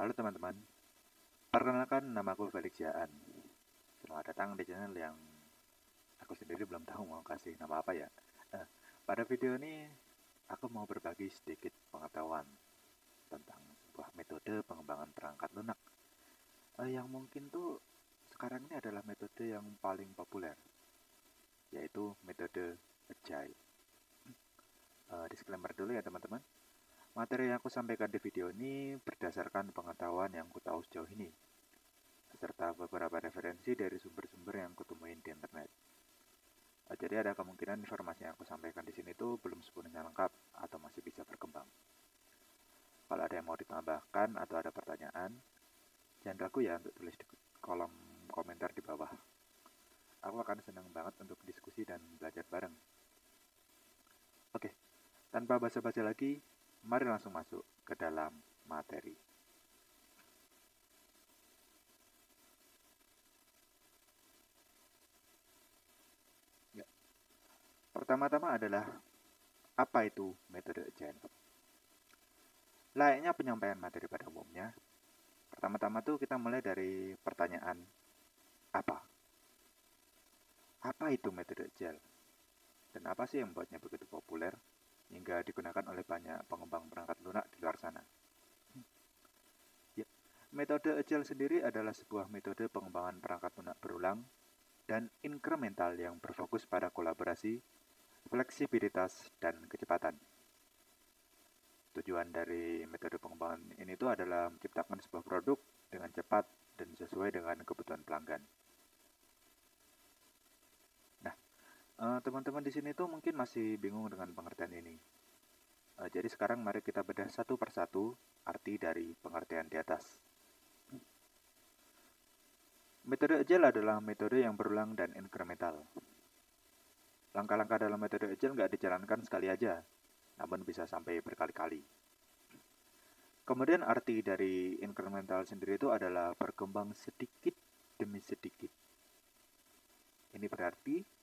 Halo teman-teman, perkenalkan namaku Felix Jaan. Selamat datang di channel yang aku sendiri belum tahu mau kasih nama apa ya. Pada video ini aku mau berbagi sedikit pengetahuan tentang sebuah metode pengembangan perangkat lunak yang mungkin tuh sekarang ini adalah metode yang paling populer, yaitu metode Agile. Disclaimer dulu ya teman-teman. Materi yang aku sampaikan di video ini berdasarkan pengetahuan yang aku tahu sejauh ini, serta beberapa referensi dari sumber-sumber yang kutemuin di internet. Jadi ada kemungkinan informasi yang aku sampaikan di sini itu belum sepenuhnya lengkap atau masih bisa berkembang. Kalau ada yang mau ditambahkan atau ada pertanyaan, jangan ragu ya untuk tulis di kolom komentar di bawah. Aku akan senang banget untuk diskusi dan belajar bareng. Oke, tanpa basa-basi lagi, mari langsung masuk ke dalam materi. Pertama-tama adalah apa itu metode Agile? Layaknya penyampaian materi pada umumnya, pertama-tama tuh kita mulai dari pertanyaan apa? Apa itu metode Agile? Dan apa sih yang membuatnya begitu populer hingga digunakan oleh banyak pengembang perangkat lunak di luar sana? Ya, metode Agile sendiri adalah sebuah metode pengembangan perangkat lunak berulang dan inkremental yang berfokus pada kolaborasi, fleksibilitas, dan kecepatan. Tujuan dari metode pengembangan ini itu adalah menciptakan sebuah produk dengan cepat dan sesuai dengan kebutuhan pelanggan. Nah, teman-teman di sini tuh mungkin masih bingung dengan pengertian ini. Jadi sekarang mari kita bedah satu persatu arti dari pengertian di atas. Metode Agile adalah metode yang berulang dan inkremental. Langkah-langkah dalam metode Agile nggak dijalankan sekali aja, namun bisa sampai berkali-kali. Kemudian arti dari inkremental sendiri itu adalah berkembang sedikit demi sedikit. Ini berarti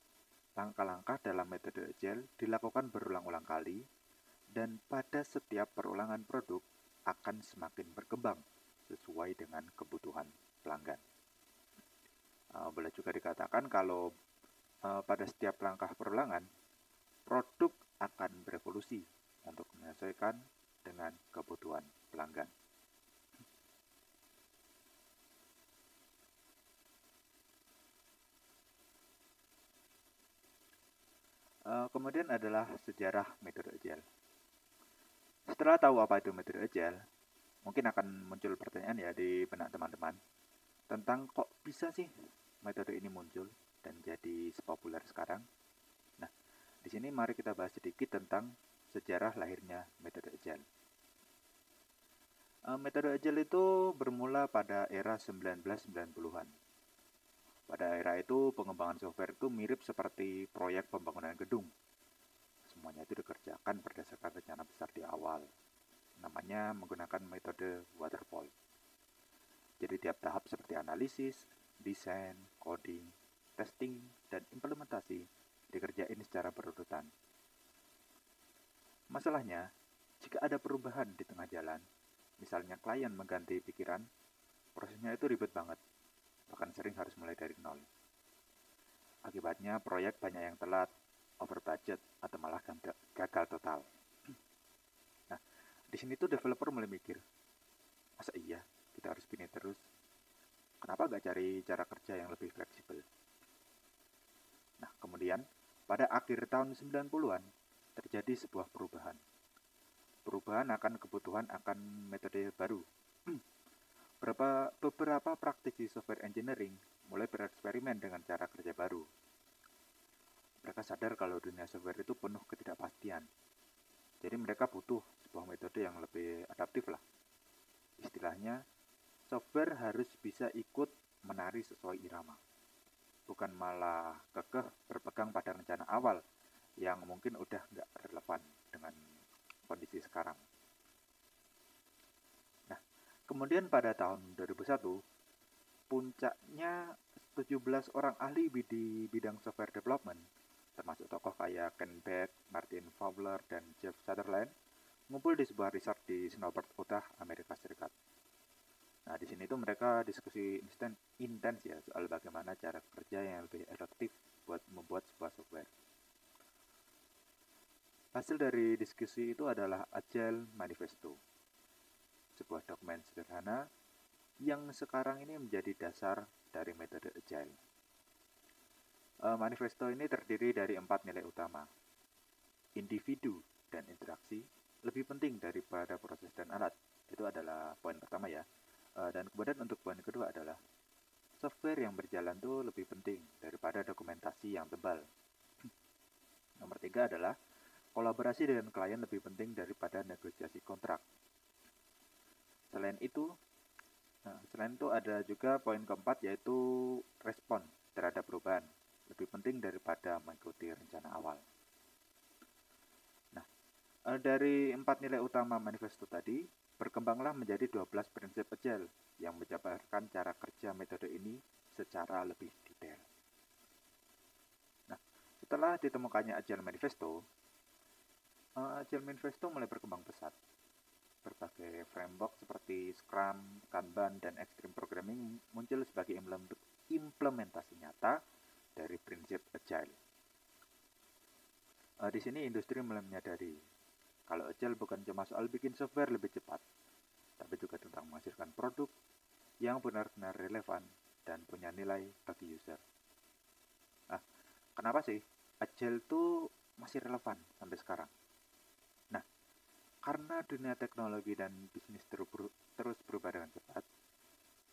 langkah-langkah dalam metode Agile dilakukan berulang-ulang kali dan pada setiap perulangan produk akan semakin berkembang sesuai dengan kebutuhan pelanggan. Boleh juga dikatakan kalau pada setiap langkah perulangan, produk akan berevolusi untuk menyesuaikan dengan kebutuhan pelanggan. Kemudian adalah sejarah metode Agile. Setelah tahu apa itu metode Agile, mungkin akan muncul pertanyaan ya di benak teman-teman tentang kok bisa sih metode ini muncul dan jadi sepopuler sekarang. Nah, di sini mari kita bahas sedikit tentang sejarah lahirnya metode Agile. Metode Agile itu bermula pada era 1990-an. Pada era itu, pengembangan software itu mirip seperti proyek pembangunan gedung. Semuanya itu dikerjakan berdasarkan rencana besar di awal. Namanya menggunakan metode waterfall. Jadi tiap tahap seperti analisis, desain, coding, testing, dan implementasi dikerjain secara berurutan. Masalahnya, jika ada perubahan di tengah jalan, misalnya klien mengganti pikiran, prosesnya itu ribet banget, bahkan sering harus mulai dari nol. Akibatnya proyek banyak yang telat, over budget, atau malah gagal total. Nah, di sini tuh developer mulai mikir, masa iya kita harus gini terus? Kenapa nggak cari cara kerja yang lebih fleksibel? Nah, kemudian pada akhir tahun 90-an terjadi sebuah perubahan. Perubahan akan kebutuhan akan metode baru. Beberapa praktisi software engineering mulai bereksperimen dengan cara kerja baru. Mereka sadar kalau dunia software itu penuh ketidakpastian. Jadi mereka butuh sebuah metode yang lebih adaptif lah. Istilahnya, software harus bisa ikut menari sesuai irama. Bukan malah kekeh berpegang pada rencana awal yang mungkin udah nggak relevan dengan kondisi sekarang. Nah, kemudian pada tahun 2001, puncaknya 17 orang ahli di bidang software development, termasuk tokoh kayak Ken Beck, Martin Fowler, dan Jeff Sutherland, ngumpul di sebuah resort di Snowbird, Utah, Amerika Serikat. Nah, di sini tuh mereka diskusi intens ya soal bagaimana cara kerja yang lebih efektif buat membuat sebuah software. Hasil dari diskusi itu adalah Agile Manifesto, sebuah dokumen sederhana yang sekarang ini menjadi dasar dari metode Agile. Manifesto ini terdiri dari 4 nilai utama. Individu dan interaksi lebih penting daripada proses dan alat. Itu adalah poin pertama ya. Dan kemudian untuk poin kedua adalah software yang berjalan itu lebih penting daripada dokumentasi yang tebal. Nomor 3 adalah kolaborasi dengan klien lebih penting daripada negosiasi kontrak. Selain itu ada juga poin keempat yaitu respon terhadap perubahan. Lebih penting daripada mengikuti rencana awal. Nah, dari 4 nilai utama manifesto tadi, berkembanglah menjadi 12 prinsip Agile yang menjabarkan cara kerja metode ini secara lebih detail. Nah, setelah ditemukannya Agile Manifesto mulai berkembang pesat. Berbagai framework seperti Scrum, Kanban, dan Extreme Programming muncul sebagai implementasi nyata dari prinsip Agile. Di sini industri mulai menyadari kalau Agile bukan cuma soal bikin software lebih cepat, tapi juga tentang menghasilkan produk yang benar-benar relevan dan punya nilai bagi user. Nah, kenapa sih Agile itu masih relevan sampai sekarang? Nah, karena dunia teknologi dan bisnis terus berubah dengan cepat,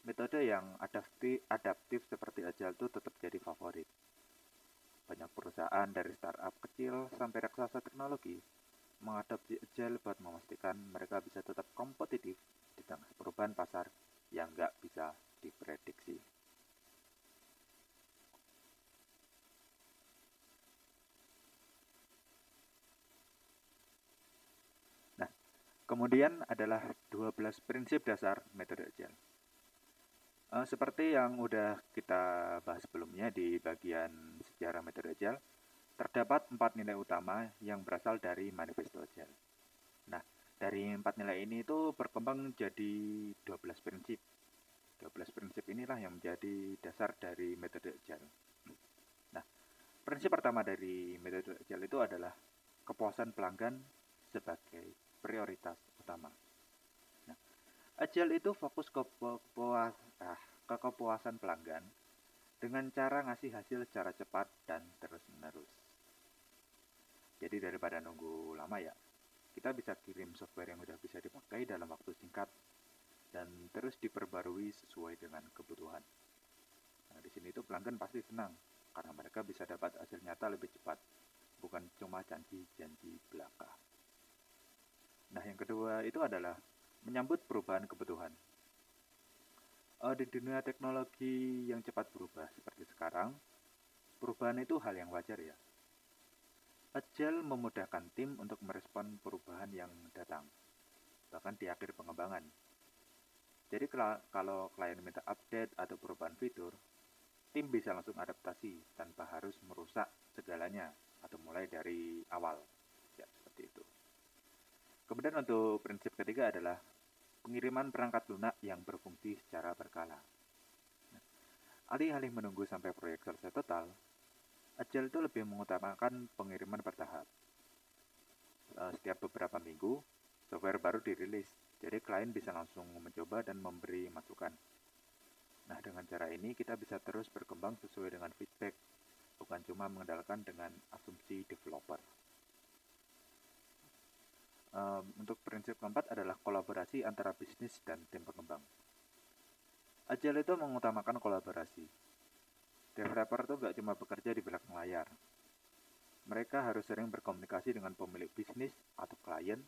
metode yang adaptif seperti Agile itu tetap jadi favorit. Banyak perusahaan dari startup kecil sampai raksasa teknologi mengadopsi Agile buat memastikan mereka bisa tetap kompetitif di tengah perubahan pasar yang nggak bisa diprediksi. Nah, kemudian adalah 12 prinsip dasar metode Agile. Seperti yang udah kita bahas sebelumnya di bagian sejarah metode Agile, terdapat 4 nilai utama yang berasal dari manifesto Agile. Nah, dari 4 nilai ini itu berkembang jadi 12 prinsip. 12 prinsip inilah yang menjadi dasar dari metode Agile. Nah, prinsip pertama dari metode Agile itu adalah kepuasan pelanggan sebagai prioritas utama. Nah, Agile itu fokus ke kepuasan pelanggan dengan cara ngasih hasil secara cepat dan terus-menerus. Jadi daripada nunggu lama ya, kita bisa kirim software yang udah bisa dipakai dalam waktu singkat dan terus diperbarui sesuai dengan kebutuhan. Nah, di sini tuh pelanggan pasti senang karena mereka bisa dapat hasil nyata lebih cepat, bukan cuma janji-janji belaka. Nah, yang kedua itu adalah menyambut perubahan kebutuhan. Di dunia teknologi yang cepat berubah seperti sekarang, perubahan itu hal yang wajar ya. Agile memudahkan tim untuk merespon perubahan yang datang, bahkan di akhir pengembangan. Jadi kalau klien minta update atau perubahan fitur, tim bisa langsung adaptasi tanpa harus merusak segalanya atau mulai dari awal. Ya, seperti itu. Kemudian untuk prinsip ketiga adalah pengiriman perangkat lunak yang berfungsi secara berkala. Nah, alih-alih menunggu sampai proyek selesai total, Agile itu lebih mengutamakan pengiriman bertahap. Setiap beberapa minggu, software baru dirilis, jadi klien bisa langsung mencoba dan memberi masukan. Nah, dengan cara ini kita bisa terus berkembang sesuai dengan feedback, bukan cuma mengandalkan dengan asumsi developer. Untuk prinsip keempat adalah kolaborasi antara bisnis dan tim pengembang. Agile itu mengutamakan kolaborasi. Developer itu gak cuma bekerja di belakang layar. Mereka harus sering berkomunikasi dengan pemilik bisnis atau klien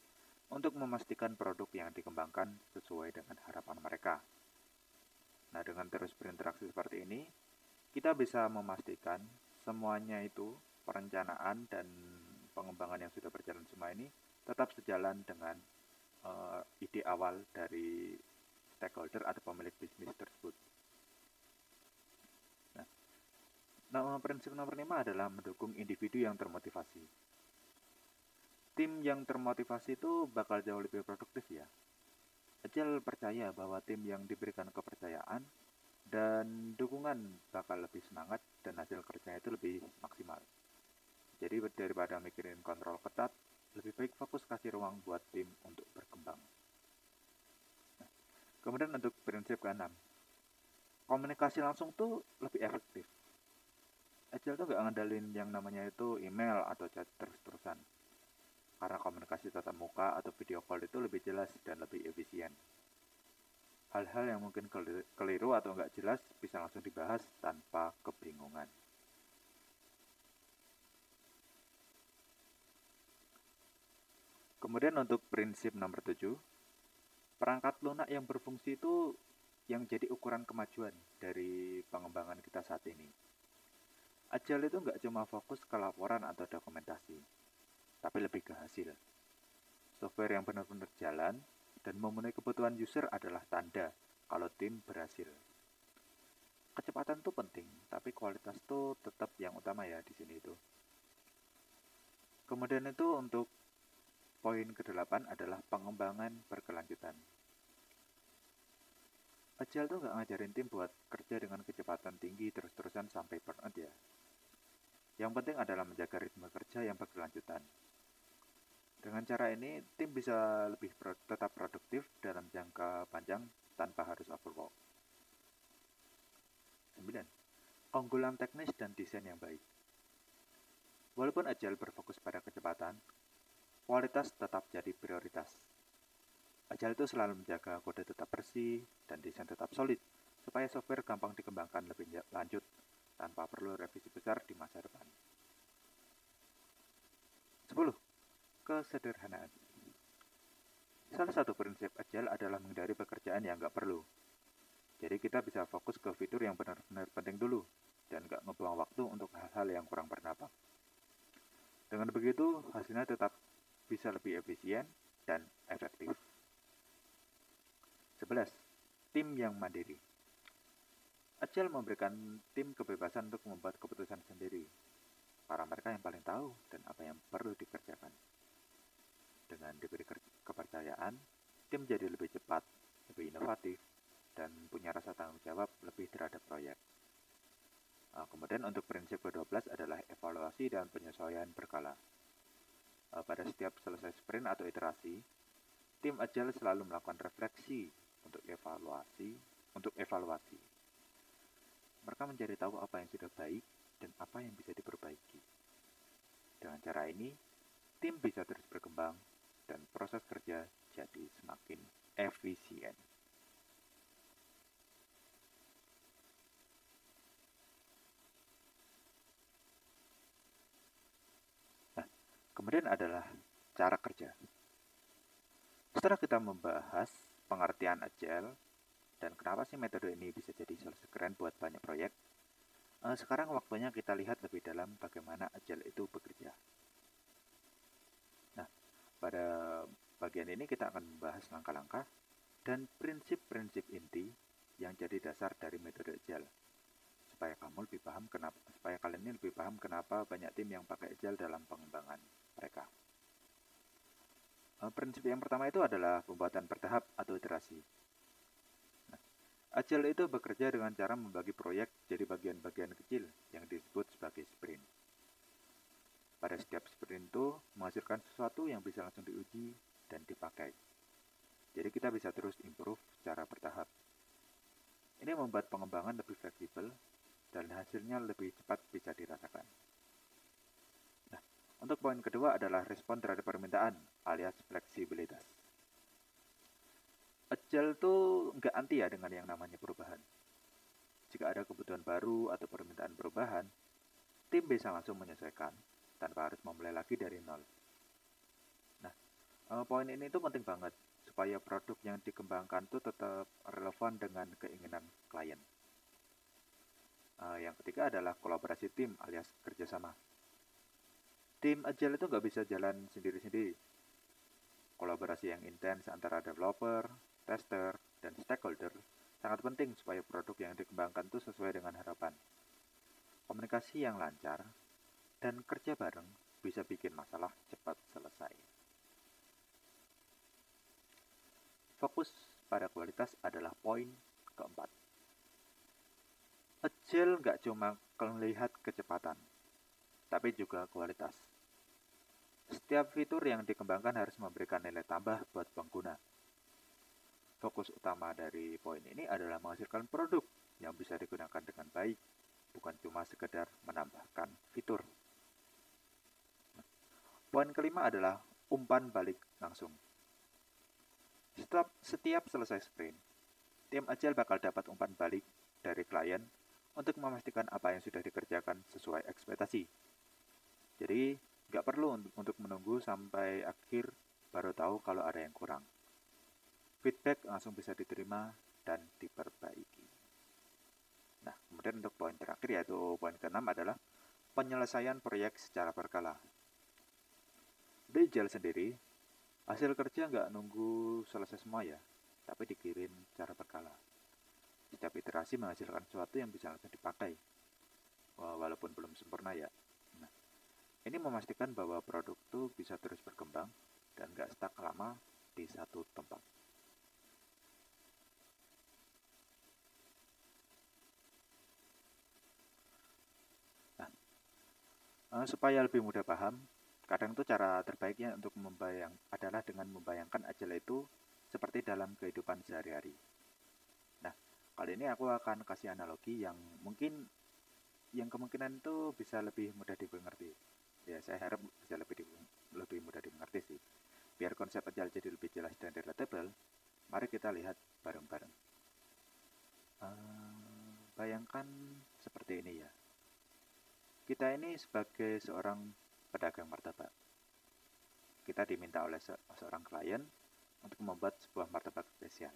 untuk memastikan produk yang dikembangkan sesuai dengan harapan mereka. Nah, dengan terus berinteraksi seperti ini, kita bisa memastikan semuanya itu perencanaan dan pengembangan yang sudah berjalan semua ini tetap sejalan dengan ide awal dari stakeholder atau pemilik bisnis tersebut. Nah, prinsip nomor 5 adalah mendukung individu yang termotivasi. Tim yang termotivasi itu bakal jauh lebih produktif ya. Agile percaya bahwa tim yang diberikan kepercayaan dan dukungan bakal lebih semangat dan hasil kerjanya itu lebih maksimal. Jadi daripada mikirin kontrol ketat, lebih baik fokus kasih ruang buat tim untuk berkembang. Kemudian untuk prinsip ke-6, komunikasi langsung tuh lebih efektif. Agile tuh gak ngandelin yang namanya itu email atau chat terus-terusan. Karena komunikasi tatap muka atau video call itu lebih jelas dan lebih efisien. Hal-hal yang mungkin keliru atau nggak jelas bisa langsung dibahas tanpa kebingungan. Kemudian untuk prinsip nomor 7, perangkat lunak yang berfungsi itu yang jadi ukuran kemajuan dari pengembangan kita saat ini. Agile itu nggak cuma fokus ke laporan atau dokumentasi, tapi lebih ke hasil. Software yang benar-benar jalan dan memenuhi kebutuhan user adalah tanda kalau tim berhasil. Kecepatan tuh penting, tapi kualitas tuh tetap yang utama ya di sini itu. Kemudian itu untuk poin ke-8 adalah pengembangan berkelanjutan. Agile tuh nggak ngajarin tim buat kerja dengan kecepatan tinggi terus-terusan sampai burnout ya. Yang penting adalah menjaga ritme kerja yang berkelanjutan. Dengan cara ini, tim bisa tetap produktif dalam jangka panjang tanpa harus overwork. 9. Keunggulan teknis dan desain yang baik. Walaupun Agile berfokus pada kecepatan, kualitas tetap jadi prioritas. Agile itu selalu menjaga kode tetap bersih dan desain tetap solid, supaya software gampang dikembangkan lebih lanjut tanpa perlu revisi besar di masa depan. 10. Kesederhanaan. Salah satu prinsip Agile adalah menghindari pekerjaan yang nggak perlu. Jadi kita bisa fokus ke fitur yang benar-benar penting dulu, dan nggak ngebuang waktu untuk hal-hal yang kurang berdampak. Dengan begitu, hasilnya tetap bisa lebih efisien dan efektif. 11. Tim yang mandiri. Agile memberikan tim kebebasan untuk membuat keputusan sendiri, para mereka yang paling tahu dan apa yang perlu dikerjakan. Dengan diberi kepercayaan, tim jadi lebih cepat, lebih inovatif, dan punya rasa tanggung jawab lebih terhadap proyek. Kemudian untuk prinsip ke-12 adalah evaluasi dan penyesuaian berkala. Pada setiap selesai sprint atau iterasi, tim Agile selalu melakukan refleksi untuk evaluasi. Mereka mencari tahu apa yang sudah baik dan apa yang bisa diperbaiki. Dengan cara ini, tim bisa terus berkembang dan proses kerja jadi semakin efisien. Nah, kemudian adalah cara kerja. Setelah kita membahas pengertian Agile dan kenapa sih metode ini bisa jadi solusi keren buat banyak proyek, sekarang waktunya kita lihat lebih dalam bagaimana Agile itu bekerja. Nah, pada bagian ini kita akan membahas langkah-langkah dan prinsip-prinsip inti yang jadi dasar dari metode Agile. Supaya kalian ini lebih paham kenapa banyak tim yang pakai Agile dalam pengembangan mereka. Prinsip yang pertama itu adalah pembuatan bertahap atau iterasi. Nah, Agile itu bekerja dengan cara membagi proyek jadi bagian-bagian kecil yang disebut sebagai sprint. Pada setiap sprint itu menghasilkan sesuatu yang bisa langsung diuji dan dipakai. Jadi kita bisa terus improve secara bertahap. Ini membuat pengembangan lebih fleksibel dan hasilnya lebih cepat bisa dirasakan. Nah, untuk poin kedua adalah respon terhadap permintaan alias fleksibilitas. Agile tuh nggak anti ya dengan yang namanya perubahan. Jika ada kebutuhan baru atau permintaan perubahan, tim bisa langsung menyesuaikan tanpa harus memulai lagi dari nol. Nah, poin ini tuh penting banget supaya produk yang dikembangkan tuh tetap relevan dengan keinginan klien. Yang ketiga adalah kolaborasi tim alias kerjasama. Tim Agile itu nggak bisa jalan sendiri-sendiri. Kolaborasi yang intens antara developer, tester, dan stakeholder sangat penting supaya produk yang dikembangkan itu sesuai dengan harapan. Komunikasi yang lancar dan kerja bareng bisa bikin masalah cepat selesai. Fokus pada kualitas adalah poin keempat. Agile nggak cuma melihat kecepatan, tapi juga kualitas. Setiap fitur yang dikembangkan harus memberikan nilai tambah buat pengguna. Fokus utama dari poin ini adalah menghasilkan produk yang bisa digunakan dengan baik, bukan cuma sekedar menambahkan fitur. Poin kelima adalah umpan balik langsung. Setiap selesai sprint, tim Agile bakal dapat umpan balik dari klien untuk memastikan apa yang sudah dikerjakan sesuai ekspektasi. Jadi, nggak perlu untuk menunggu sampai akhir baru tahu kalau ada yang kurang. Feedback langsung bisa diterima dan diperbaiki. Nah, kemudian untuk poin terakhir yaitu poin ke-6 adalah penyelesaian proyek secara berkala. Di Agile sendiri, hasil kerja nggak nunggu selesai semua ya, tapi dikirim secara berkala. Setiap iterasi menghasilkan sesuatu yang bisa langsung dipakai, walaupun belum sempurna ya. Nah, ini memastikan bahwa produk itu bisa terus berkembang dan nggak stuck lama di satu tempat. Supaya lebih mudah paham, kadang tuh cara terbaiknya untuk adalah dengan membayangkan Agile itu seperti dalam kehidupan sehari-hari. Nah, kali ini aku akan kasih analogi yang kemungkinan itu bisa lebih mudah dimengerti. Ya, saya harap bisa lebih mudah dimengerti sih. Biar konsep Agile jadi lebih jelas dan relatable, mari kita lihat bareng-bareng. Bayangkan seperti ini ya. Kita ini sebagai seorang pedagang martabak. Kita diminta oleh seorang klien untuk membuat sebuah martabak spesial.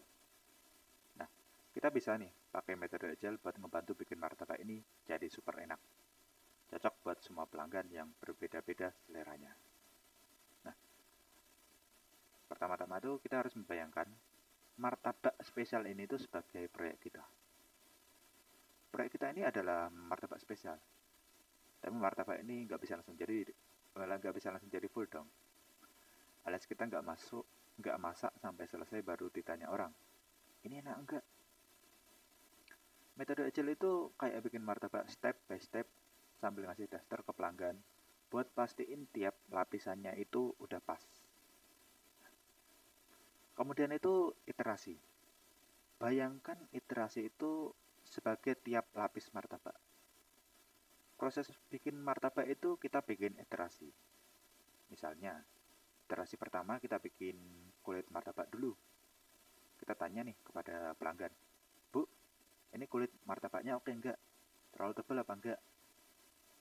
Nah, kita bisa nih pakai metode Agile buat ngebantu bikin martabak ini jadi super enak. Cocok buat semua pelanggan yang berbeda-beda seleranya. Nah, pertama-tama tuh kita harus membayangkan martabak spesial ini tuh sebagai proyek kita. Proyek kita ini adalah martabak spesial. Tapi martabak ini nggak bisa langsung jadi full dong. Alias kita nggak masak sampai selesai baru ditanya orang, ini enak enggak? Metode Agile itu kayak bikin martabak step by step sambil ngasih tester ke pelanggan buat pastiin tiap lapisannya itu udah pas. Kemudian itu iterasi. Bayangkan iterasi itu sebagai tiap lapis martabak. Proses bikin martabak itu kita bikin iterasi. Misalnya, iterasi pertama kita bikin kulit martabak dulu. Kita tanya nih kepada pelanggan, Bu, ini kulit martabaknya oke enggak? Terlalu tebal apa enggak?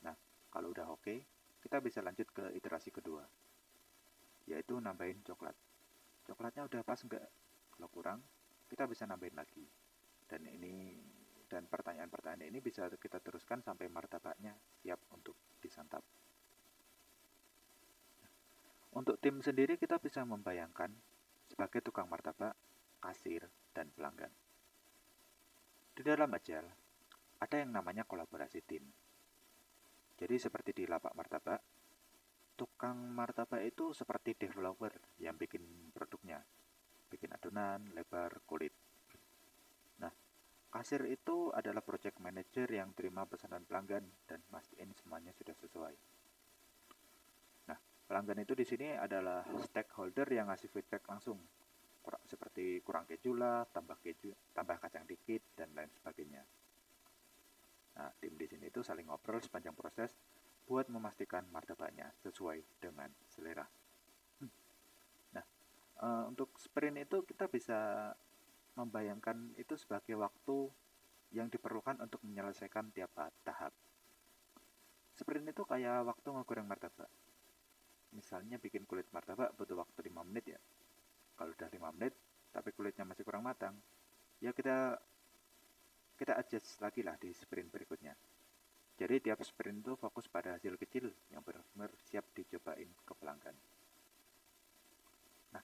Nah, kalau udah oke, kita bisa lanjut ke iterasi kedua, yaitu nambahin coklat. Coklatnya udah pas enggak? Kalau kurang, kita bisa nambahin lagi. Dan pertanyaan-pertanyaan ini bisa kita teruskan sampai martabaknya siap untuk disantap. Untuk tim sendiri kita bisa membayangkan sebagai tukang martabak, kasir, dan pelanggan. Di dalam Agile, ada yang namanya kolaborasi tim. Jadi seperti di lapak martabak, tukang martabak itu seperti developer yang bikin produknya, bikin adonan, lebar, kulit. Nah, kasir itu adalah project manager yang terima pesanan pelanggan dan mastiin semuanya sudah sesuai. Nah, pelanggan itu di sini adalah stakeholder yang ngasih feedback langsung, seperti kurang keju lah, tambah kacang dikit, dan lain sebagainya. Nah, tim di sini itu saling ngobrol sepanjang proses buat memastikan martabaknya sesuai dengan selera. Nah, untuk sprint itu kita bisa membayangkan itu sebagai waktu yang diperlukan untuk menyelesaikan tiap tahap. Sprint itu kayak waktu ngegoreng martabak. Misalnya bikin kulit martabak butuh waktu 5 menit ya. Kalau udah 5 menit tapi kulitnya masih kurang matang, ya kita adjust lagi lah di sprint berikutnya. Jadi tiap sprint itu fokus pada hasil kecil yang benar-benar siap dicobain ke pelanggan. Nah,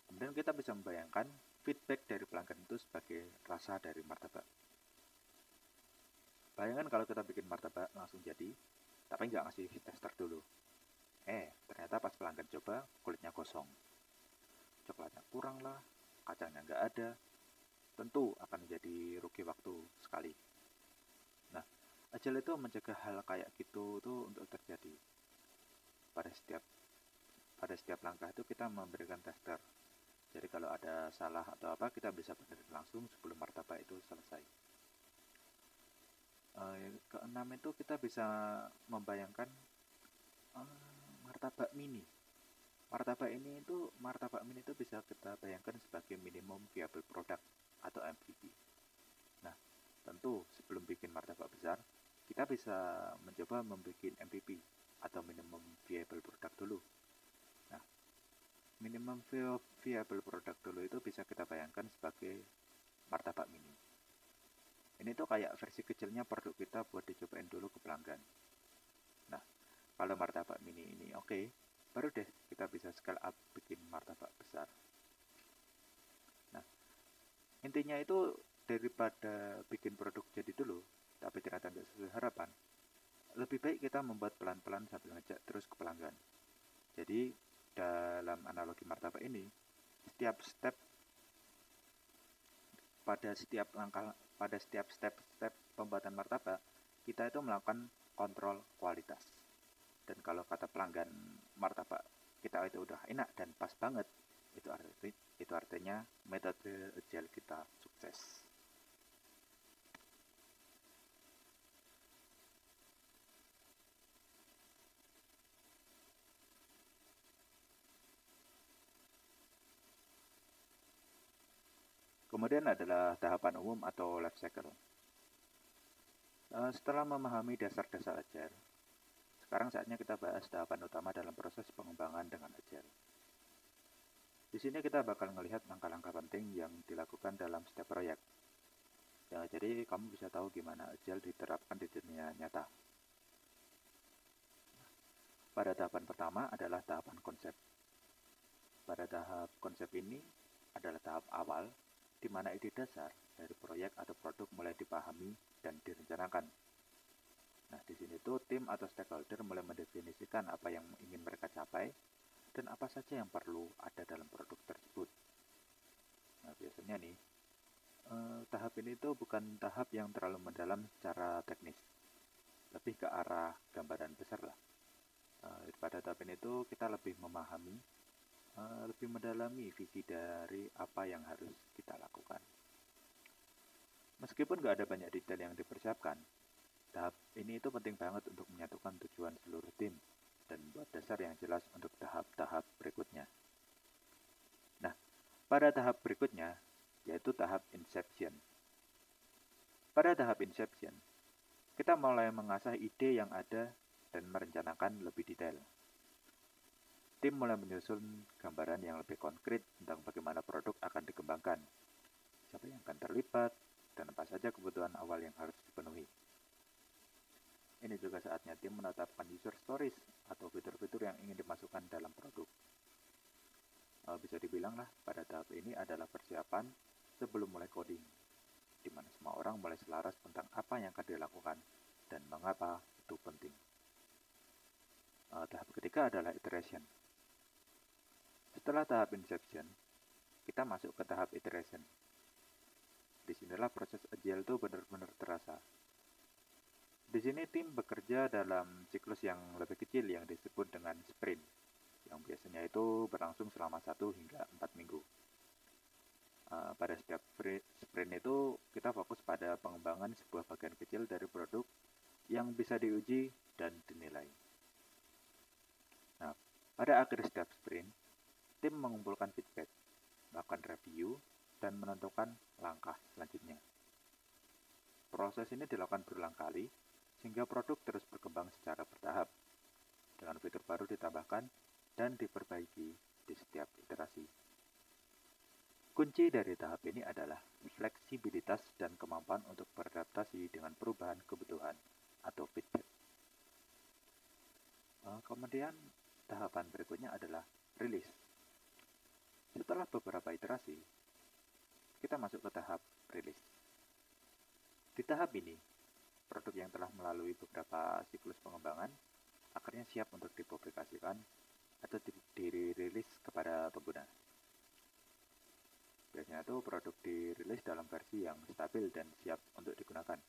kemudian kita bisa membayangkan feedback dari pelanggan itu sebagai rasa dari martabak. Bayangkan kalau kita bikin martabak langsung jadi, tapi nggak ngasih tester dulu. Ternyata pas pelanggan coba, kulitnya kosong. Coklatnya kurang lah, kacangnya nggak ada, tentu akan menjadi rugi waktu sekali. Nah, Agile itu mencegah hal kayak gitu tuh untuk terjadi. Pada setiap pada setiap langkah itu kita memberikan tester. Jadi kalau ada salah atau apa kita bisa benerin langsung sebelum martabak itu selesai. Yang keenam itu kita bisa membayangkan martabak mini. Martabak mini itu bisa kita bayangkan sebagai minimum viable product atau MVP. Nah, tentu sebelum bikin martabak besar, kita bisa mencoba membuat MVP atau minimum viable product dulu. Nah, minimum viable product dulu itu bisa kita bayangkan sebagai martabak mini. Ini tuh kayak versi kecilnya produk kita buat dicobain dulu ke pelanggan. Nah, kalau martabak mini ini oke, baru deh kita bisa scale up bikin martabak besar. Nah, intinya itu daripada bikin produk jadi dulu, tapi ternyata tidak sesuai harapan, lebih baik kita membuat pelan-pelan sambil ngajak terus ke pelanggan. Jadi, dalam analogi martabak ini, setiap step pada setiap step pembuatan martabak, kita itu melakukan kontrol kualitas. Dan kalau kata pelanggan martabak kita itu udah enak dan pas banget, itu artinya metode agile kita sukses. Kemudian adalah tahapan umum atau life cycle. Setelah memahami dasar-dasar agile, sekarang saatnya kita bahas tahapan utama dalam proses pengembangan dengan agile. Di sini kita bakal melihat langkah-langkah penting yang dilakukan dalam setiap proyek. Ya, jadi kamu bisa tahu gimana agile diterapkan di dunia nyata. Pada tahapan pertama adalah tahapan konsep. Pada tahap konsep ini adalah tahap awal di mana ide dasar dari proyek atau produk mulai dipahami dan direncanakan. Nah, di sini tuh tim atau stakeholder mulai mendefinisikan apa yang ingin mereka capai dan apa saja yang perlu ada dalam produk tersebut. Nah, biasanya nih, tahap ini tuh bukan tahap yang terlalu mendalam secara teknis, lebih ke arah gambaran besar lah. Pada tahap ini tuh kita lebih memahami, lebih mendalami visi dari apa yang harus kita lakukan. Meskipun gak ada banyak detail yang dipersiapkan, tahap ini itu penting banget untuk menyatukan tujuan seluruh tim dan buat dasar yang jelas untuk tahap-tahap berikutnya. Nah, pada tahap berikutnya, yaitu tahap inception. Pada tahap inception, kita mulai mengasah ide yang ada dan merencanakan lebih detail. Tim mulai menyusun gambaran yang lebih konkret tentang bagaimana produk akan dikembangkan, siapa yang akan terlibat, dan apa saja kebutuhan awal yang harus dipenuhi. Ini juga saatnya tim menetapkan user stories atau fitur-fitur yang ingin dimasukkan dalam produk. Bisa dibilang lah, pada tahap ini adalah persiapan sebelum mulai coding, di mana semua orang mulai selaras tentang apa yang akan dilakukan dan mengapa itu penting. Tahap ketiga adalah iteration. Setelah tahap inception, kita masuk ke tahap iteration. Disinilah proses agile itu benar-benar terasa. Di sini tim bekerja dalam siklus yang lebih kecil yang disebut dengan sprint, yang biasanya itu berlangsung selama 1 hingga 4 minggu. Pada setiap sprint itu kita fokus pada pengembangan sebuah bagian kecil dari produk yang bisa diuji dan dinilai. Nah, pada akhir setiap sprint, tim mengumpulkan feedback, melakukan review, dan menentukan langkah selanjutnya. Proses ini dilakukan berulang kali, sehingga produk terus berkembang secara bertahap, dengan fitur baru ditambahkan dan diperbaiki di setiap iterasi. Kunci dari tahap ini adalah fleksibilitas dan kemampuan untuk beradaptasi dengan perubahan kebutuhan atau feedback. Kemudian, tahapan berikutnya adalah rilis. Setelah beberapa iterasi, kita masuk ke tahap rilis. Di tahap ini, produk yang telah melalui beberapa siklus pengembangan akhirnya siap untuk dipublikasikan atau dirilis kepada pengguna. Biasanya tuh produk dirilis dalam versi yang stabil dan siap untuk digunakan.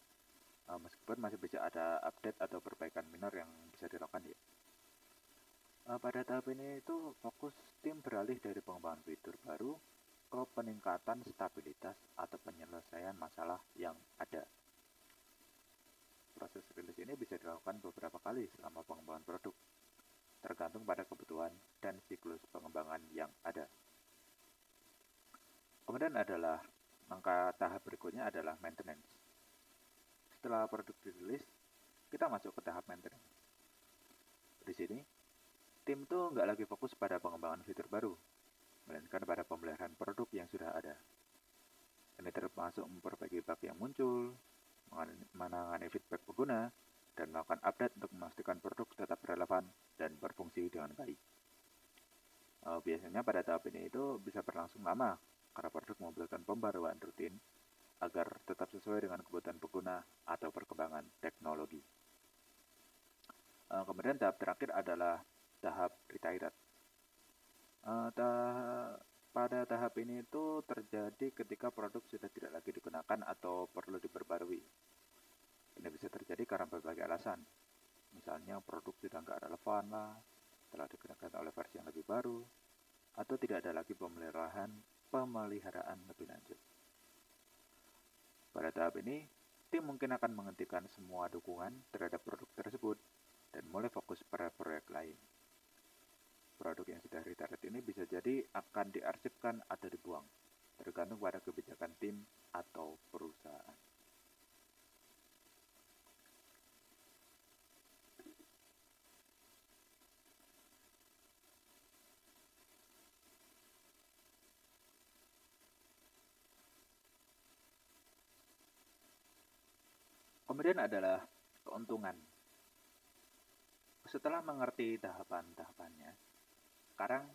Meskipun masih bisa ada update atau perbaikan minor yang bisa dilakukan ya. Pada tahap ini itu fokus tim beralih dari pengembangan fitur baru ke peningkatan stabilitas atau penyelesaian masalah yang ada. Proses rilis ini bisa dilakukan beberapa kali selama pengembangan produk, tergantung pada kebutuhan dan siklus pengembangan yang ada. Kemudian adalah langkah tahap berikutnya adalah maintenance. Setelah produk dirilis, kita masuk ke tahap maintenance. Di sini, tim tuh nggak lagi fokus pada pengembangan fitur baru, melainkan pada pemeliharaan produk yang sudah ada. Ini termasuk memperbaiki bug yang muncul, menangani feedback pengguna, dan melakukan update untuk memastikan produk tetap relevan dan berfungsi dengan baik. Biasanya pada tahap ini itu bisa berlangsung lama, karena produk membutuhkan pembaruan rutin agar tetap sesuai dengan kebutuhan pengguna atau perkembangan teknologi. Kemudian tahap terakhir adalah tahap retired. Pada tahap ini itu terjadi ketika produk sudah tidak lagi digunakan atau perlu diperbarui. Ini bisa terjadi karena berbagai alasan. Misalnya produk sudah nggak relevan lah, telah digunakan oleh versi yang lebih baru, atau tidak ada lagi pemeliharaan lebih lanjut. Pada tahap ini, tim mungkin akan menghentikan semua dukungan terhadap produk tersebut dan mulai fokus pada proyek lain. Produk yang sudah retired ini bisa jadi akan diarsipkan atau dibuang, tergantung pada kebijakan tim atau perusahaan. Kemudian adalah keuntungan. Setelah mengerti tahapan-tahapannya, sekarang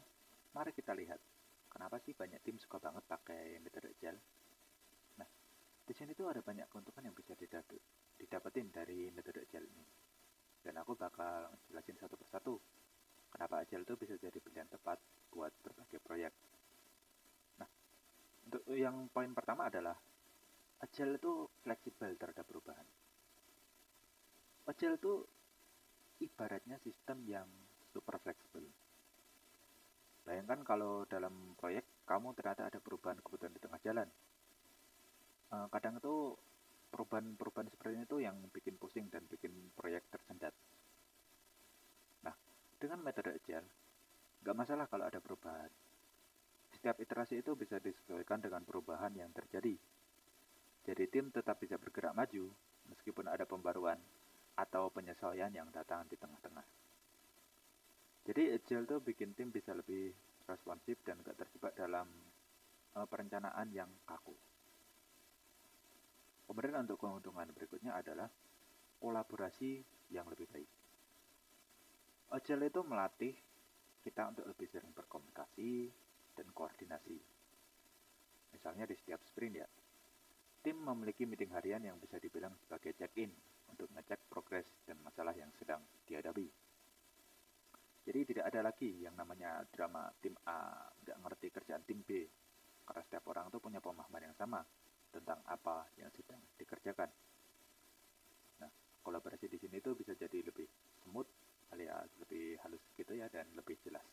mari kita lihat kenapa sih banyak tim suka banget pakai metode agile. Nah, di sini tuh ada banyak keuntungan yang bisa didapetin dari metode agile ini. Dan aku bakal jelasin satu persatu kenapa agile itu bisa jadi pilihan tepat buat berbagai proyek. Nah, untuk yang poin pertama adalah agile itu fleksibel terhadap perubahan. Agile itu ibaratnya sistem yang super fleksibel. Bayangkan kalau dalam proyek kamu ternyata ada perubahan kebutuhan di tengah jalan. Kadang itu perubahan seperti ini tuh yang bikin pusing dan bikin proyek tersendat. Nah, dengan metode agile, nggak masalah kalau ada perubahan. Setiap iterasi itu bisa disesuaikan dengan perubahan yang terjadi. Jadi tim tetap bisa bergerak maju meskipun ada pembaruan atau penyesuaian yang datang di tengah-tengah. Jadi agile tuh bikin tim bisa lebih responsif dan gak terjebak dalam perencanaan yang kaku. Kemudian untuk keuntungan berikutnya adalah kolaborasi yang lebih baik. Agile itu melatih kita untuk lebih sering berkomunikasi dan koordinasi. Misalnya di setiap sprint ya, tim memiliki meeting harian yang bisa dibilang sebagai check-in untuk ngecek progres dan masalah yang sedang dihadapi. Jadi tidak ada lagi yang namanya drama tim A nggak ngerti kerjaan tim B, karena setiap orang itu punya pemahaman yang sama tentang apa yang sedang dikerjakan. Nah, kolaborasi di sini tuh bisa jadi lebih smooth, alias lebih halus gitu ya, dan lebih jelas.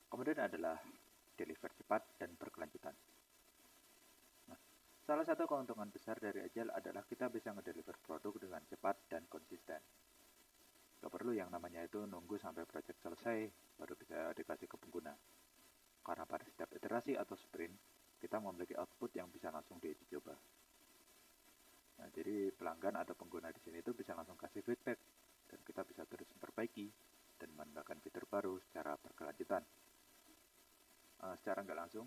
Kemudian adalah deliver cepat dan berkelanjutan. Nah, salah satu keuntungan besar dari Agile adalah kita bisa ngedeliver produk dengan cepat dan konsisten. Gak perlu yang namanya itu nunggu sampai project selesai baru bisa dikasih ke pengguna. Karena pada setiap iterasi atau sprint, kita memiliki output yang bisa langsung diuji coba. Nah, jadi pelanggan atau pengguna di sini itu bisa langsung kasih feedback dan kita bisa terus memperbaiki dan menambahkan fitur baru secara berkelanjutan. Secara nggak langsung,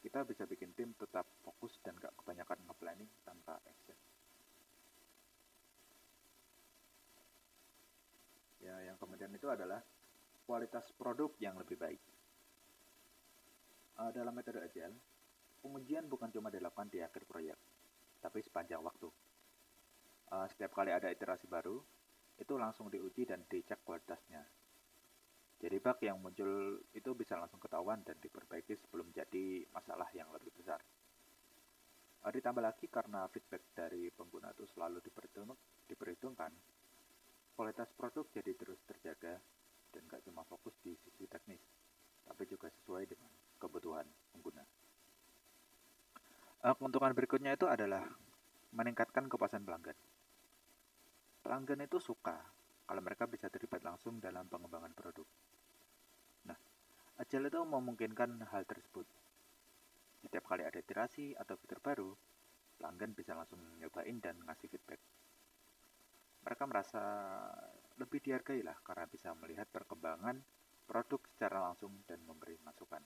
kita bisa bikin tim tetap fokus dan gak kebanyakan nge-planning tanpa action. Ya, yang kemudian itu adalah kualitas produk yang lebih baik. Dalam metode Agile, pengujian bukan cuma dilakukan di akhir proyek, tapi sepanjang waktu. Setiap kali ada iterasi baru, itu langsung diuji dan dicek kualitasnya. Jadi bug yang muncul itu bisa langsung ketahuan dan diperbaiki sebelum jadi masalah yang lebih besar. Ditambah lagi karena feedback dari pengguna itu selalu diperhitungkan, kualitas produk jadi terus terjaga dan gak cuma fokus di sisi teknis, tapi juga sesuai dengan kebutuhan pengguna. Keuntungan berikutnya itu adalah meningkatkan kepuasan pelanggan. Pelanggan itu suka kalau mereka bisa terlibat langsung dalam pengembangan produk. Nah, Agile itu memungkinkan hal tersebut. Setiap kali ada iterasi atau fitur baru, pelanggan bisa langsung nyobain dan ngasih feedback. Mereka merasa lebih dihargai lah karena bisa melihat perkembangan produk secara langsung dan memberi masukan.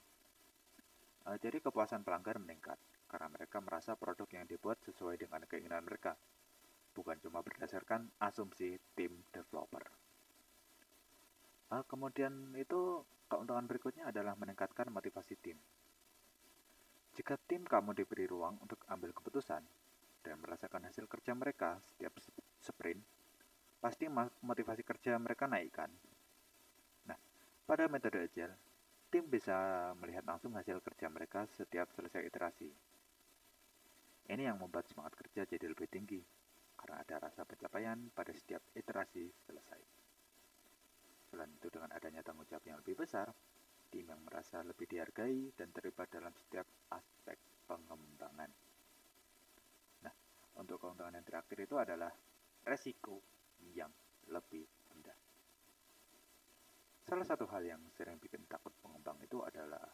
Jadi kepuasan pelanggan meningkat karena mereka merasa produk yang dibuat sesuai dengan keinginan mereka, bukan cuma berdasarkan asumsi tim developer. Kemudian itu keuntungan berikutnya adalah meningkatkan motivasi tim. Jika tim kamu diberi ruang untuk ambil keputusan dan merasakan hasil kerja mereka setiap sprint, pasti motivasi kerja mereka naikkan. Nah, pada metode Agile, tim bisa melihat langsung hasil kerja mereka setiap selesai iterasi. Ini yang membuat semangat kerja jadi lebih tinggi, karena ada rasa pencapaian pada setiap iterasi selesai. Selain itu, dengan adanya tanggung jawab yang lebih besar, tim yang merasa lebih dihargai dan terlibat dalam setiap aspek pengembangan. Nah, untuk keuntungan yang terakhir itu adalah resiko yang lebih rendah. Salah satu hal yang sering bikin takut pengembang itu adalah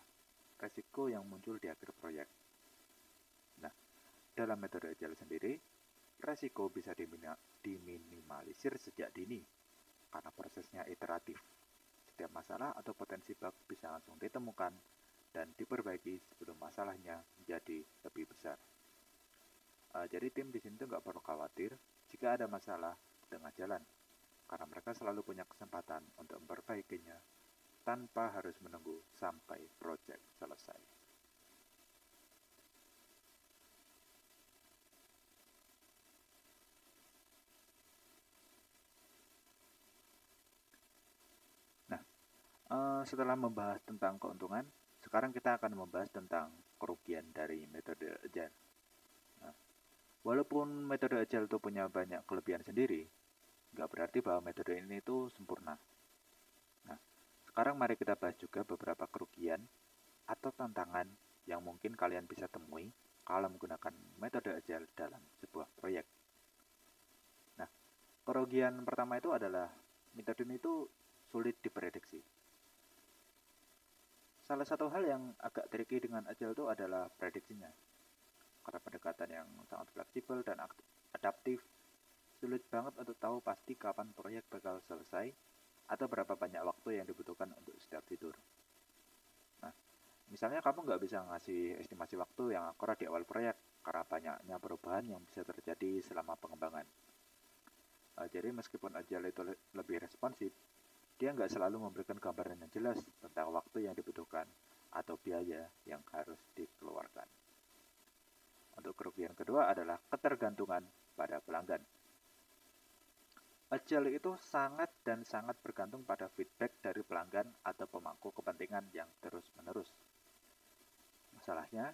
resiko yang muncul di akhir proyek. Nah, dalam metode Agile sendiri, resiko bisa diminimalisir sejak dini karena prosesnya iteratif. Setiap masalah atau potensi bug bisa langsung ditemukan dan diperbaiki sebelum masalahnya menjadi lebih besar. Jadi tim di sini tuh nggak perlu khawatir jika ada masalah di tengah jalan, karena mereka selalu punya kesempatan untuk memperbaikinya tanpa harus menunggu sampai proyek selesai. Nah, setelah membahas tentang keuntungan, sekarang kita akan membahas tentang kerugian dari metode Agile. Nah, walaupun metode Agile itu punya banyak kelebihan sendiri, nggak berarti bahwa metode ini itu sempurna. Nah, sekarang mari kita bahas juga beberapa kerugian atau tantangan yang mungkin kalian bisa temui kalau menggunakan metode Agile dalam sebuah proyek. Nah, kerugian pertama itu adalah metode ini itu sulit diprediksi. Salah satu hal yang agak tricky dengan Agile itu adalah prediksinya. Karena pendekatan yang sangat fleksibel dan adaptif, sulit banget untuk tahu pasti kapan proyek bakal selesai atau berapa banyak waktu yang dibutuhkan untuk setiap fitur. Nah, misalnya kamu nggak bisa ngasih estimasi waktu yang akurat di awal proyek karena banyaknya perubahan yang bisa terjadi selama pengembangan. Jadi meskipun Agile itu lebih responsif, dia nggak selalu memberikan gambaran yang jelas tentang waktu yang dibutuhkan atau biaya yang harus dikeluarkan. Untuk kerugian kedua adalah ketergantungan pada pelanggan. Agile itu sangat dan sangat bergantung pada feedback dari pelanggan atau pemangku kepentingan yang terus-menerus. Masalahnya,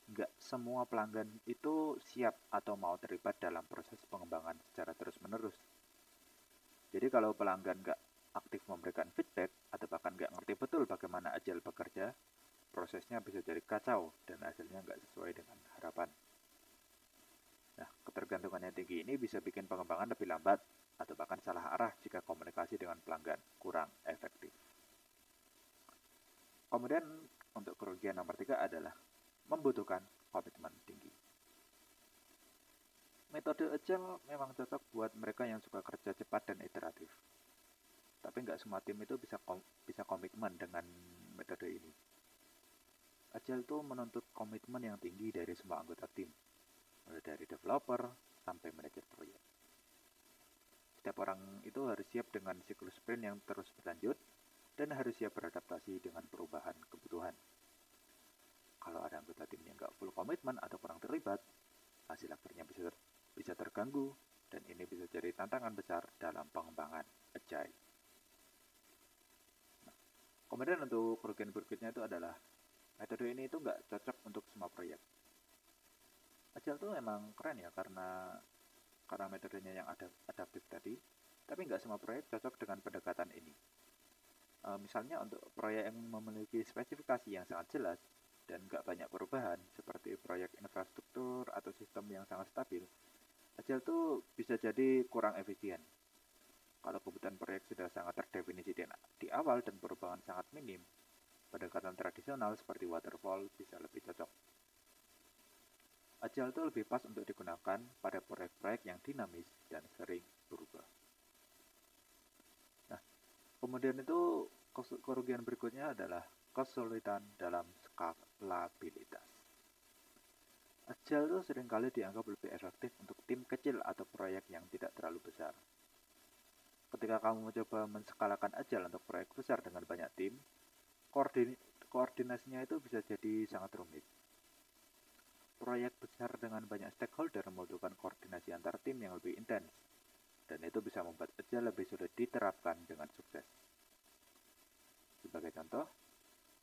nggak semua pelanggan itu siap atau mau terlibat dalam proses pengembangan secara terus-menerus. Jadi kalau pelanggan nggak aktif memberikan feedback atau bahkan nggak ngerti betul bagaimana Agile bekerja, prosesnya bisa jadi kacau dan hasilnya nggak sesuai dengan harapan. Nah, ketergantungan yang tinggi ini bisa bikin pengembangan lebih lambat atau bahkan salah arah jika komunikasi dengan pelanggan kurang efektif. Kemudian untuk kerugian nomor 3 adalah membutuhkan komitmen tinggi. Metode Agile memang cocok buat mereka yang suka kerja cepat dan iteratif. Tapi nggak semua tim itu bisa komitmen dengan metode ini. Agile itu menuntut komitmen yang tinggi dari semua anggota tim, mulai dari developer sampai manajer proyek. Setiap orang itu harus siap dengan siklus sprint yang terus berlanjut dan harus siap beradaptasi dengan perubahan kebutuhan. Kalau ada anggota tim yang nggak full komitmen atau kurang terlibat, hasil akhirnya bisa terganggu dan ini bisa jadi tantangan besar dalam pengembangan Agile. Nah, Kemudian untuk kerugian berikutnya itu adalah metode ini itu nggak cocok untuk semua proyek. Agile tuh emang keren ya karena metodenya yang adaptif tadi, tapi nggak semua proyek cocok dengan pendekatan ini. Misalnya untuk proyek yang memiliki spesifikasi yang sangat jelas dan nggak banyak perubahan, seperti proyek infrastruktur atau sistem yang sangat stabil, Agile tuh bisa jadi kurang efisien. Kalau kebutuhan proyek sudah sangat terdefinisi di awal dan perubahan sangat minim, pendekatan tradisional seperti waterfall bisa lebih cocok. Agile itu lebih pas untuk digunakan pada proyek-proyek yang dinamis dan sering berubah. Nah, kemudian itu kerugian berikutnya adalah kesulitan dalam skalabilitas. Agile itu seringkali dianggap lebih efektif untuk tim kecil atau proyek yang tidak terlalu besar. Ketika kamu mencoba menskalakan Agile untuk proyek besar dengan banyak tim, koordinasinya itu bisa jadi sangat rumit. Proyek besar dengan banyak stakeholder membutuhkan koordinasi antar tim yang lebih intens, dan itu bisa membuat Agile lebih sulit diterapkan dengan sukses. Sebagai contoh,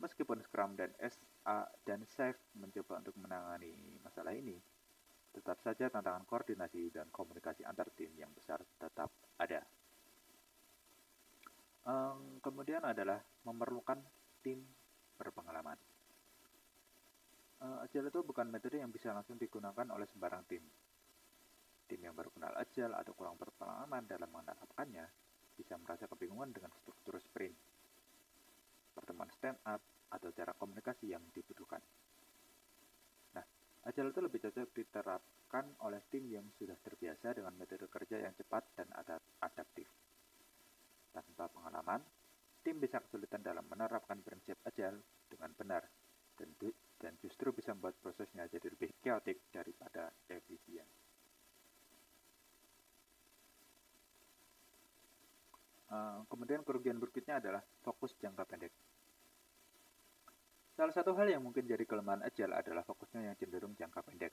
meskipun Scrum dan SA dan SAFe mencoba untuk menangani masalah ini, tetap saja tantangan koordinasi dan komunikasi antar tim yang besar tetap ada. Kemudian adalah memerlukan tim berpengalaman. Agile itu bukan metode yang bisa langsung digunakan oleh sembarang tim. Tim yang baru kenal Agile atau kurang berpengalaman dalam menerapkannya bisa merasa kebingungan dengan struktur sprint, pertemuan stand up, atau cara komunikasi yang dibutuhkan. Nah, Agile itu lebih cocok diterapkan oleh tim yang sudah terbiasa dengan metode kerja yang cepat dan adaptif. Tanpa pengalaman, tim bisa kesulitan dalam menerapkan prinsip Agile dengan benar dan justru bisa membuat prosesnya jadi lebih chaotic daripada efisien. Kemudian kerugian berikutnya adalah fokus jangka pendek. Salah satu hal yang mungkin jadi kelemahan Agile adalah fokusnya yang cenderung jangka pendek.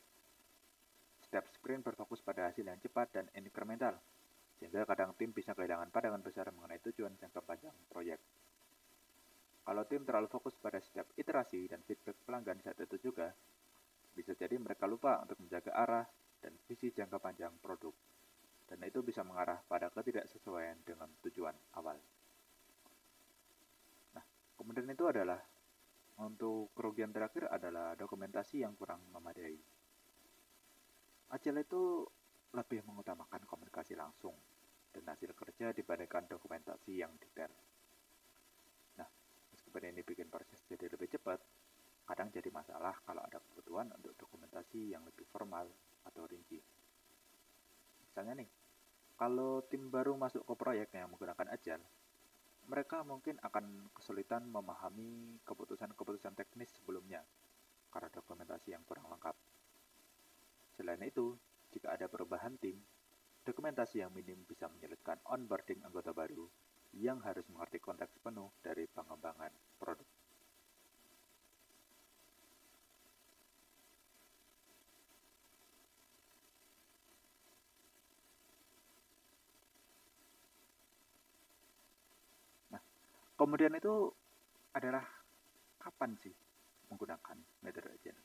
Setiap sprint berfokus pada hasil yang cepat dan inkremental, sehingga kadang tim bisa kehilangan pandangan besar mengenai tujuan jangka panjang proyek. Kalau tim terlalu fokus pada setiap iterasi dan feedback pelanggan saat itu juga, bisa jadi mereka lupa untuk menjaga arah dan visi jangka panjang produk. Dan itu bisa mengarah pada ketidaksesuaian dengan tujuan awal. Nah, kemudian itu adalah untuk kerugian terakhir adalah dokumentasi yang kurang memadai. Agile itu lebih mengutamakan komunikasi langsung dan hasil kerja dibandingkan dokumentasi yang detail. Nah, meskipun ini bikin proses jadi lebih cepat, kadang jadi masalah kalau ada kebutuhan untuk dokumentasi yang lebih formal atau rinci. Misalnya nih, kalau tim baru masuk ke proyek yang menggunakan Agile, mereka mungkin akan kesulitan memahami keputusan-keputusan teknis sebelumnya karena dokumentasi yang kurang lengkap. Selain itu, jika ada perubahan tim, dokumentasi yang minim bisa menyulitkan onboarding anggota baru yang harus mengerti konteks penuh dari pengembangan produk. Nah, kemudian itu adalah kapan sih menggunakan metode Agile?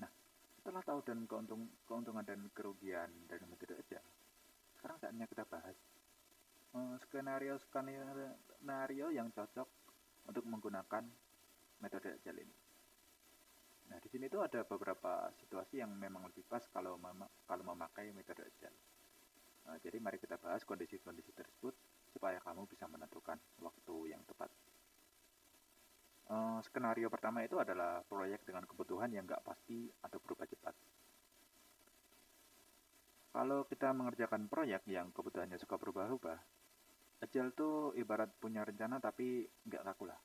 Nah, setelah tahu dan keuntungan dan kerugian dari metode Agile, sekarang saatnya kita bahas skenario yang cocok untuk menggunakan metode Agile ini. Nah, di sini tuh ada beberapa situasi yang memang lebih pas kalau memakai metode Agile. Jadi mari kita bahas kondisi-kondisi tersebut supaya kamu bisa menentukan waktu yang tepat. Skenario pertama itu adalah proyek dengan kebutuhan yang nggak pasti atau berubah cepat. Kalau kita mengerjakan proyek yang kebutuhannya suka berubah-ubah, Agile tuh ibarat punya rencana tapi nggak kaku lah.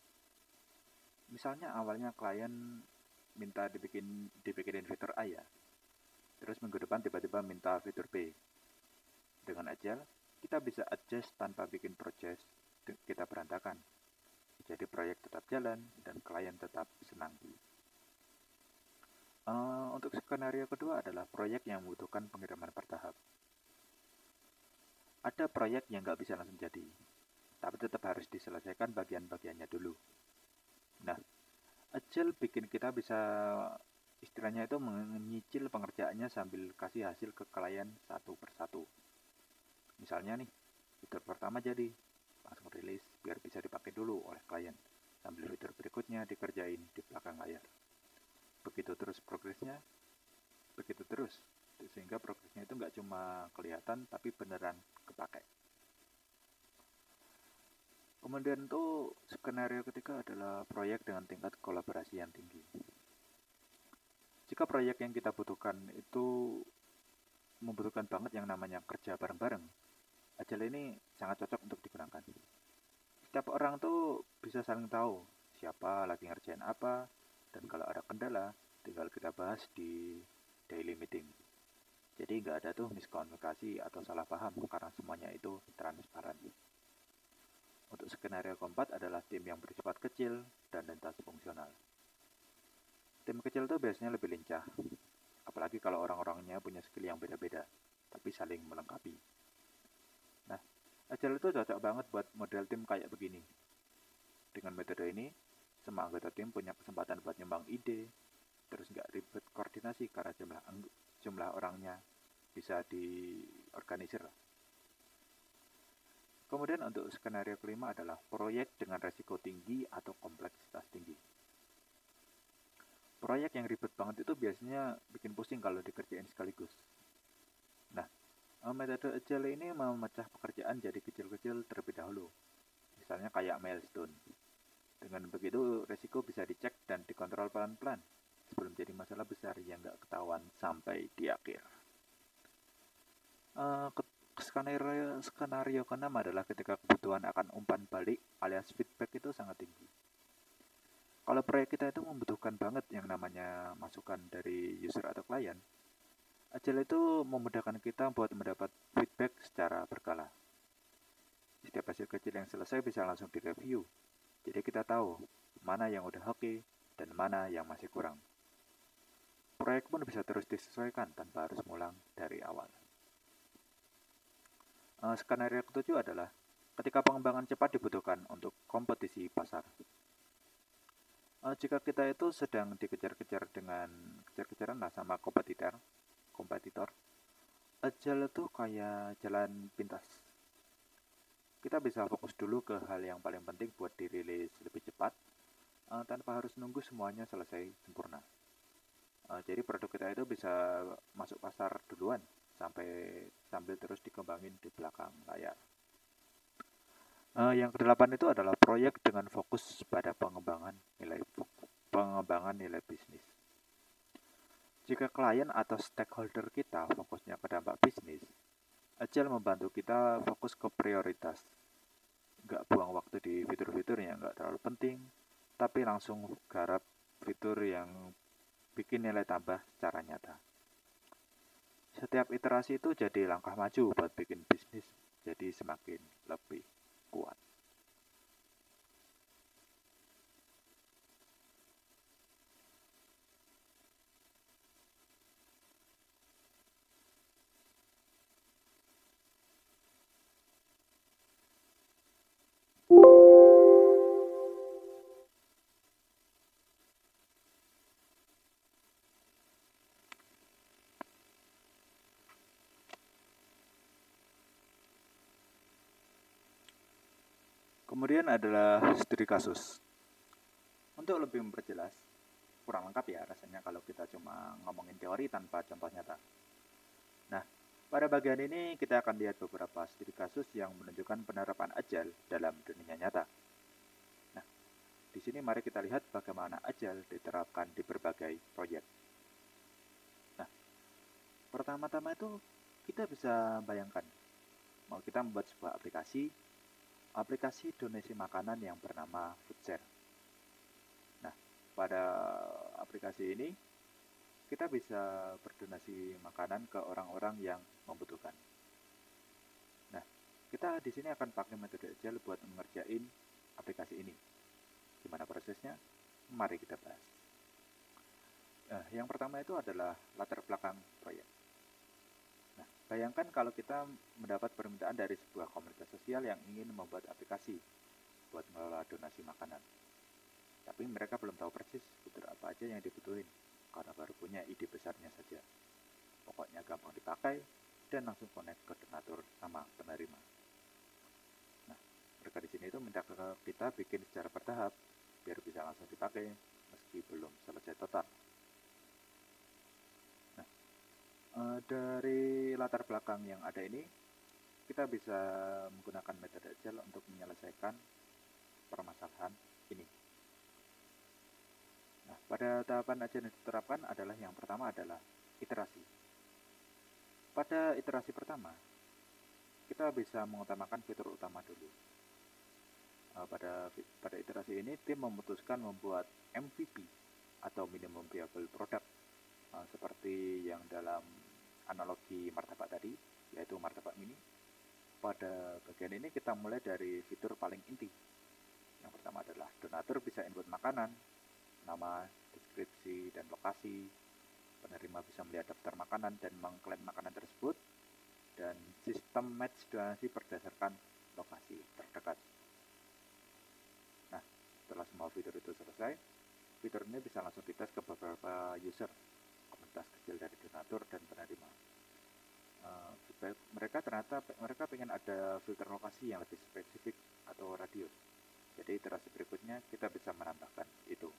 Misalnya awalnya klien minta dibikinin fitur A ya, terus minggu depan tiba-tiba minta fitur B. Dengan Agile, kita bisa adjust tanpa bikin proses kita berantakan. Jadi proyek tetap jalan dan klien tetap senang. Untuk skenario kedua adalah proyek yang membutuhkan pengiriman bertahap. Ada proyek yang nggak bisa langsung jadi, tapi tetap harus diselesaikan bagian-bagiannya dulu. Nah, Agile bikin kita bisa istilahnya itu menyicil pengerjaannya sambil kasih hasil ke klien satu persatu. Misalnya nih, fitur pertama jadi, langsung rilis biar bisa dipakai dulu oleh klien, sambil fitur berikutnya dikerjain di belakang layar. Begitu terus progresnya, begitu terus, sehingga progresnya itu nggak cuma kelihatan tapi beneran kepake. Kemudian tuh skenario ketiga adalah proyek dengan tingkat kolaborasi yang tinggi. Jika proyek yang kita butuhkan itu membutuhkan banget yang namanya kerja bareng-bareng, Agile ini sangat cocok untuk digunakan. Setiap orang tuh bisa saling tahu siapa lagi ngerjain apa, dan kalau ada kendala, tinggal kita bahas di daily meeting. Jadi nggak ada tuh miskomunikasi atau salah paham karena semuanya itu transparan. Untuk skenario keempat adalah tim yang bersifat kecil dan lintas fungsional. Tim kecil tuh biasanya lebih lincah, apalagi kalau orang-orangnya punya skill yang beda-beda, tapi saling melengkapi. Nah, Agile itu cocok banget buat model tim kayak begini. Dengan metode ini, semua anggota tim punya kesempatan buat nyumbang ide, terus nggak ribet koordinasi karena jumlah orangnya bisa diorganisir. Kemudian untuk skenario kelima adalah proyek dengan resiko tinggi atau kompleksitas tinggi. Proyek yang ribet banget itu biasanya bikin pusing kalau dikerjain sekaligus. Nah, metode Agile ini memecah pekerjaan jadi kecil-kecil terlebih dahulu. Misalnya kayak milestone. Dengan begitu, resiko bisa dicek dan dikontrol pelan-pelan sebelum jadi masalah besar yang nggak ketahuan sampai di akhir. Skenario keenam adalah ketika kebutuhan akan umpan balik alias feedback itu sangat tinggi. Kalau proyek kita itu membutuhkan banget yang namanya masukan dari user atau klien, Agile itu memudahkan kita buat mendapat feedback secara berkala. Setiap hasil kecil yang selesai bisa langsung direview, jadi kita tahu mana yang udah oke dan mana yang masih kurang. Proyek pun bisa terus disesuaikan tanpa harus ngulang dari awal. Skenario ketujuh adalah ketika pengembangan cepat dibutuhkan untuk kompetisi pasar. Jika kita itu sedang dikejar-kejar dengan kejar-kejaran lah sama kompetitor, Agile itu kayak jalan pintas. Kita bisa fokus dulu ke hal yang paling penting buat dirilis lebih cepat, tanpa harus nunggu semuanya selesai sempurna. Jadi produk kita itu bisa masuk pasar duluan sambil terus dikembangin di belakang layar. Yang kedelapan itu adalah proyek dengan fokus pada pengembangan nilai bisnis. Jika klien atau stakeholder kita fokusnya ke dampak bisnis, Agile membantu kita fokus ke prioritas. Nggak buang waktu di fitur-fitur yang nggak terlalu penting, tapi langsung garap fitur yang bikin nilai tambah secara nyata. Setiap iterasi itu jadi langkah maju buat bikin bisnis jadi semakin lebih kuat. Kemudian adalah studi kasus. Untuk lebih memperjelas, kurang lengkap ya rasanya kalau kita cuma ngomongin teori tanpa contoh nyata. Nah, pada bagian ini kita akan lihat beberapa studi kasus yang menunjukkan penerapan Agile dalam dunia nyata. Nah, di sini mari kita lihat bagaimana Agile diterapkan di berbagai proyek. Nah, pertama-tama itu kita bisa bayangkan, mau kita membuat sebuah aplikasi donasi makanan yang bernama Foodshare. Nah, pada aplikasi ini kita bisa berdonasi makanan ke orang-orang yang membutuhkan. Nah, kita di sini akan pakai metode Agile buat mengerjain aplikasi ini. Gimana prosesnya? Mari kita bahas. Nah, yang pertama itu adalah latar belakang proyek. Nah, Bayangkan kalau kita mendapat permintaan dari sebuah komunitas sosial yang ingin membuat aplikasi buat mengelola donasi makanan. Tapi mereka belum tahu persis fitur apa aja yang dibutuhin, karena baru punya ide besarnya saja. Pokoknya gampang dipakai dan langsung connect ke donatur sama penerima. Nah, mereka di sini itu minta ke kita bikin secara bertahap biar bisa langsung dipakai meski belum selesai total. Nah, dari latar belakang yang ada ini, kita bisa menggunakan metode Agile untuk menyelesaikan permasalahan ini. Nah, pada tahapan Agile yang diterapkan adalah yang pertama adalah iterasi. Pada iterasi pertama, kita bisa mengutamakan fitur utama dulu. Pada iterasi ini, tim memutuskan membuat MVP atau minimum viable product, seperti yang dalam analogi martabak tadi, yaitu martabak mini. Pada bagian ini kita mulai dari fitur paling inti. Yang pertama adalah donatur bisa input makanan, nama, deskripsi, dan lokasi. Penerima bisa melihat daftar makanan dan mengklaim makanan tersebut, dan sistem match donasi berdasarkan lokasi terdekat. Nah, setelah semua fitur itu selesai, fitur ini bisa langsung dites ke beberapa user, komunitas kecil dari donatur dan penerima. Mereka pengen ada filter lokasi yang lebih spesifik atau radius. Jadi iterasi berikutnya kita bisa menambahkan itu.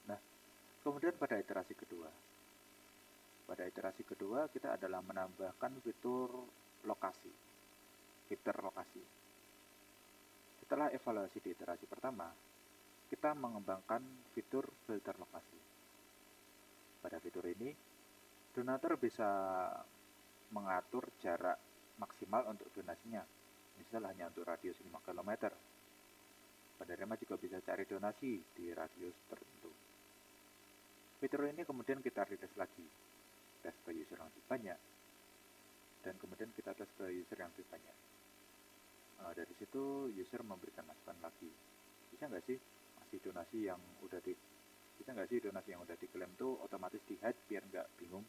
Nah, kemudian pada iterasi kedua. Pada iterasi kedua kita adalah menambahkan fitur lokasi. Filter lokasi. Setelah evaluasi di iterasi pertama, kita mengembangkan fitur filter lokasi. Pada fitur ini, donatur bisa mengatur jarak maksimal untuk donasinya, misal hanya untuk radius 5 km. Penerima juga bisa cari donasi di radius tertentu. Fitur ini kemudian kita retest lagi, tes ke user yang lebih banyak, dan kemudian kita tes ke user yang lebih banyak. Dari situ user memberikan masukan lagi. Bisa nggak sih donasi yang udah diklaim tuh otomatis di-hide biar nggak bingung?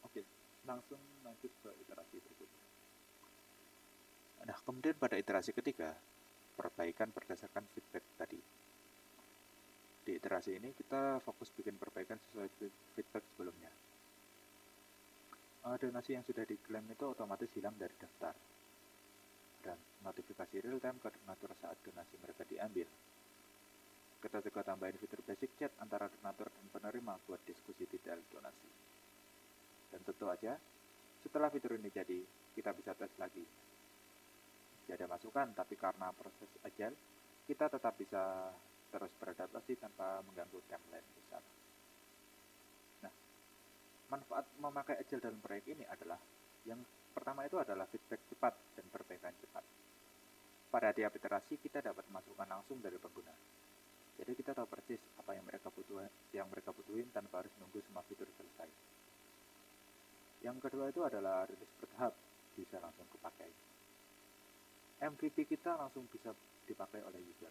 Oke, langsung lanjut ke iterasi berikutnya. Nah, kemudian pada iterasi ketiga, perbaikan berdasarkan feedback tadi. Di iterasi ini kita fokus bikin perbaikan sesuai feedback sebelumnya. Donasi yang sudah diklaim itu otomatis hilang dari daftar, dan notifikasi real time ke donatur saat donasi mereka diambil. Kita juga tambahin fitur basic chat antara donatur dan penerima buat diskusi detail donasi. Dan tentu aja, setelah fitur ini jadi, kita bisa tes lagi. Tidak ada masukan, tapi karena proses Agile, kita tetap bisa terus beradaptasi tanpa mengganggu timeline besar. Nah, manfaat memakai Agile dalam proyek ini adalah, yang pertama itu adalah feedback cepat dan perbaikan cepat. Pada tiap iterasi, kita dapat masukan langsung dari pengguna. Jadi kita tahu persis apa yang mereka butuhin tanpa harus nunggu semua fitur selesai. Yang kedua itu adalah rilis bertahap, bisa langsung kepakai. MVP kita langsung bisa dipakai oleh user,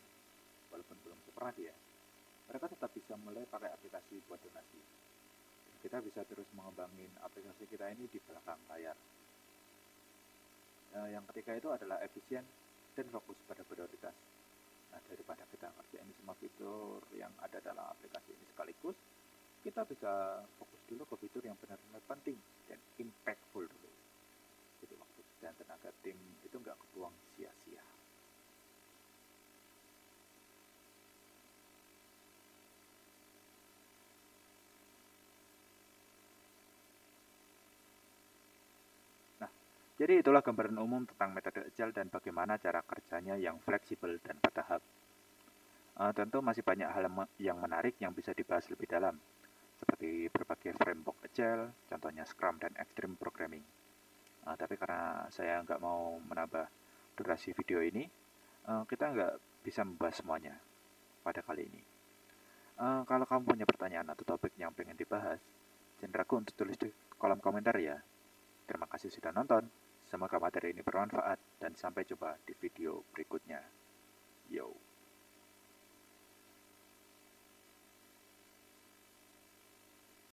walaupun belum sepenuhnya dia. Mereka tetap bisa mulai pakai aplikasi buat donasi. Dan kita bisa terus mengembangin aplikasi kita ini di belakang layar. Yang ketiga itu adalah efisien dan fokus pada prioritas. Nah, daripada kita ngerjain semua fitur yang ada dalam aplikasi ini sekaligus, kita bisa fokus dulu ke fitur yang benar-benar penting dan impactful dulu. Jadi waktu dan tenaga tim itu nggak kebuang sia-sia. Nah, jadi itulah gambaran umum tentang metode Agile dan bagaimana cara kerjanya yang fleksibel dan bertahap. Tentu masih banyak hal yang menarik yang bisa dibahas lebih dalam, seperti berbagai framework Agile, contohnya Scrum dan Extreme Programming. Tapi karena saya nggak mau menambah durasi video ini, kita nggak bisa membahas semuanya pada kali ini. Kalau kamu punya pertanyaan atau topik yang pengen dibahas, jangan ragu untuk tulis di kolom komentar ya. Terima kasih sudah nonton. Semoga materi ini bermanfaat dan sampai jumpa di video berikutnya. Yo.